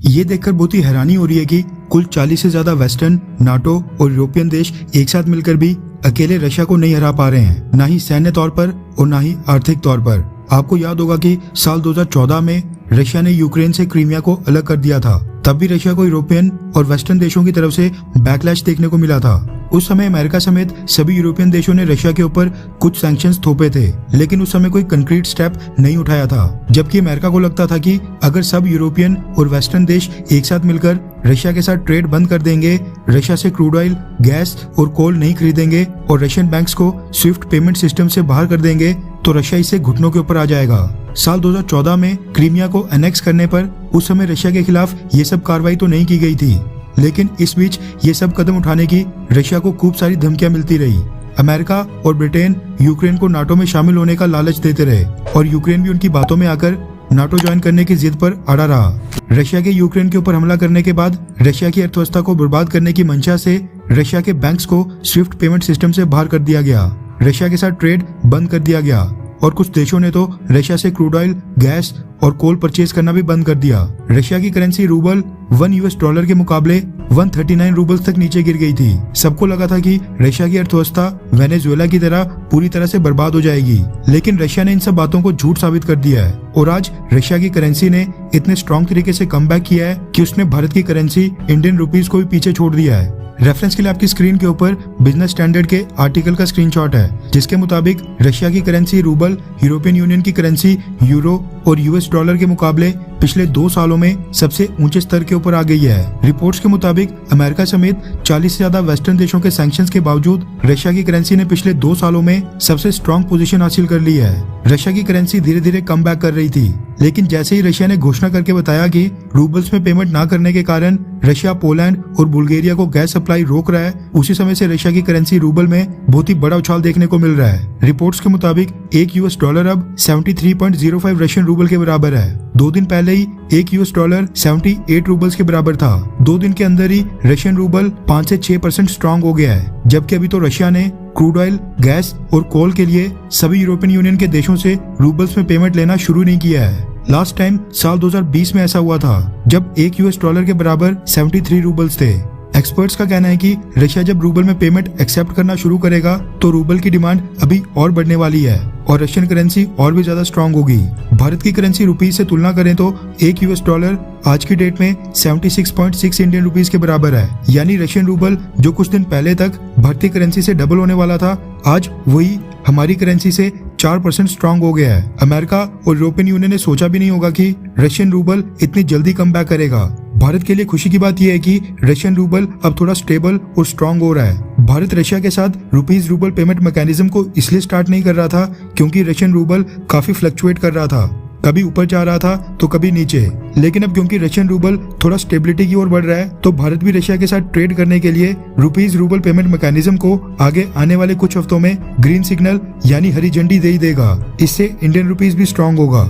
ये देखकर बहुत ही हैरानी हो रही है कि कुल 40 से ज्यादा वेस्टर्न, नाटो और यूरोपियन देश एक साथ मिलकर भी अकेले रशिया को नहीं हरा पा रहे हैं, ना ही सैन्य तौर पर और ना ही आर्थिक तौर पर। आपको याद होगा कि साल 2014 में रशिया ने यूक्रेन से क्रीमिया को अलग कर दिया था। तब भी रशिया को यूरोपियन और वेस्टर्न देशों की तरफ से बैकलैश देखने को मिला था। उस समय अमेरिका समेत सभी यूरोपियन देशों ने रशिया के ऊपर कुछ सैंक्शंस थोपे थे, लेकिन उस समय कोई कंक्रीट स्टेप नहीं उठाया था। जबकि अमेरिका को लगता था कि अगर सब यूरोपियन और वेस्टर्न देश एक साथ मिलकर रशिया के साथ ट्रेड बंद कर देंगे, रशिया से क्रूड ऑयल, गैस और कोल नहीं खरीदेंगे और रशियन बैंक्स को स्विफ्ट पेमेंट सिस्टम से बाहर कर देंगे, तो रशिया इससे घुटनों के ऊपर आ जाएगा। साल 2014 में क्रीमिया को एनेक्स करने पर उस समय रशिया के खिलाफ ये सब कार्रवाई तो नहीं की गई थी, लेकिन इस बीच ये सब कदम उठाने की रशिया को खूब सारी धमकियां मिलती रही। अमेरिका और ब्रिटेन यूक्रेन को नाटो में शामिल होने का लालच देते रहे और यूक्रेन भी उनकी बातों में आकर नाटो ज्वाइन करने की जिद पर अड़ा रहा। रशिया के यूक्रेन के ऊपर हमला करने के बाद रशिया की अर्थव्यवस्था को बर्बाद करने की मंशा से रशिया के बैंक्स को स्विफ्ट पेमेंट सिस्टम से बाहर कर दिया गया, रशिया के साथ ट्रेड बंद कर दिया गया और कुछ देशों ने तो रशिया से क्रूड ऑयल, गैस और कोल परचेज करना भी बंद कर दिया। रशिया की करेंसी रूबल $1 के मुकाबले 139 रूबल्स तक नीचे गिर गई थी। सबको लगा था कि रशिया की अर्थव्यवस्था वेनेजुएला की तरह पूरी तरह से बर्बाद हो जाएगी, लेकिन रशिया ने इन सब बातों को झूठ साबित कर दिया है और आज रशिया की करेंसी ने इतने स्ट्रॉन्ग तरीके से कमबैक किया है कि उसने भारत की करेंसी इंडियन रुपीस को भी पीछे छोड़ दिया है। रेफरेंस के लिए आपकी स्क्रीन के ऊपर बिजनेस स्टैंडर्ड के आर्टिकल का स्क्रीनशॉट है, जिसके मुताबिक रशिया की करेंसी रूबल यूरोपियन यूनियन की करेंसी यूरो और US डॉलर के मुकाबले पिछले 2 सालों में सबसे ऊंचे स्तर के ऊपर आ गई है। रिपोर्ट्स के मुताबिक अमेरिका समेत 40 से ज्यादा वेस्टर्न देशों के सैंक्शंस के बावजूद रशिया की करेंसी ने पिछले 2 सालों में सबसे स्ट्रॉन्ग पोजीशन हासिल कर ली है। रशिया की करेंसी धीरे धीरे कम बैक कर रही थी, लेकिन जैसे ही रशिया ने घोषणा करके बताया कि रूबल्स में पेमेंट ना करने के कारण रशिया पोलैंड और बुल्गारिया को गैस सप्लाई रोक रहा है, उसी समय से रशिया की करेंसी रूबल में बहुत ही बड़ा उछाल देखने को मिल रहा है। रिपोर्ट्स के मुताबिक एक US डॉलर अब 73.05 रशियन रूबल के बराबर है। 2 दिन पहले ही एक US डॉलर 78 रूबल्स के बराबर था। 2 दिन के अंदर ही रशियन रूबल 5 से 6% स्ट्रॉन्ग हो गया है, जबकि अभी तो रशिया ने क्रूड ऑयल, गैस और कोल के लिए सभी यूरोपियन यूनियन के देशों से रूबल्स में पेमेंट लेना शुरू नहीं किया है। लास्ट टाइम साल 2020 में ऐसा हुआ था, जब एक US डॉलर के बराबर 73 रूबल्स थे। एक्सपर्ट्स का कहना है कि रशिया जब रूबल में पेमेंट एक्सेप्ट करना शुरू करेगा तो रूबल की डिमांड अभी और बढ़ने वाली है और रशियन करेंसी और भी ज्यादा स्ट्रॉन्ग होगी। भारत की करेंसी रुपीस से तुलना करें तो एक US डॉलर आज की डेट में 76.6 इंडियन रुपीस के बराबर है, यानी रशियन रूबल जो कुछ दिन पहले तक भारतीय करेंसी से डबल होने वाला था, आज वही हमारी करेंसी से 4% स्ट्रॉन्ग हो गया है। अमेरिका और यूरोपियन यूनियन ने सोचा भी नहीं होगा कि रशियन रूबल इतनी जल्दी कम बैक करेगा। भारत के लिए खुशी की बात यह है कि रशियन रूबल अब थोड़ा स्टेबल और स्ट्रॉन्ग हो रहा है। भारत रशिया के साथ रुपीस रूबल पेमेंट मैकेनिज्म को इसलिए स्टार्ट नहीं कर रहा था क्योंकि रशियन रूबल काफी फ्लक्चुएट कर रहा था, कभी ऊपर जा रहा था तो कभी नीचे। लेकिन अब क्योंकि रशियन रूबल थोड़ा स्टेबिलिटी की ओर बढ़ रहा है, तो भारत भी रशिया के साथ ट्रेड करने के लिए रुपीस रूबल पेमेंट मैकेनिज्म को आगे आने वाले कुछ हफ्तों में ग्रीन सिग्नल यानी हरी झंडी दे ही देगा। इससे इंडियन रुपीस भी स्ट्रॉन्ग होगा।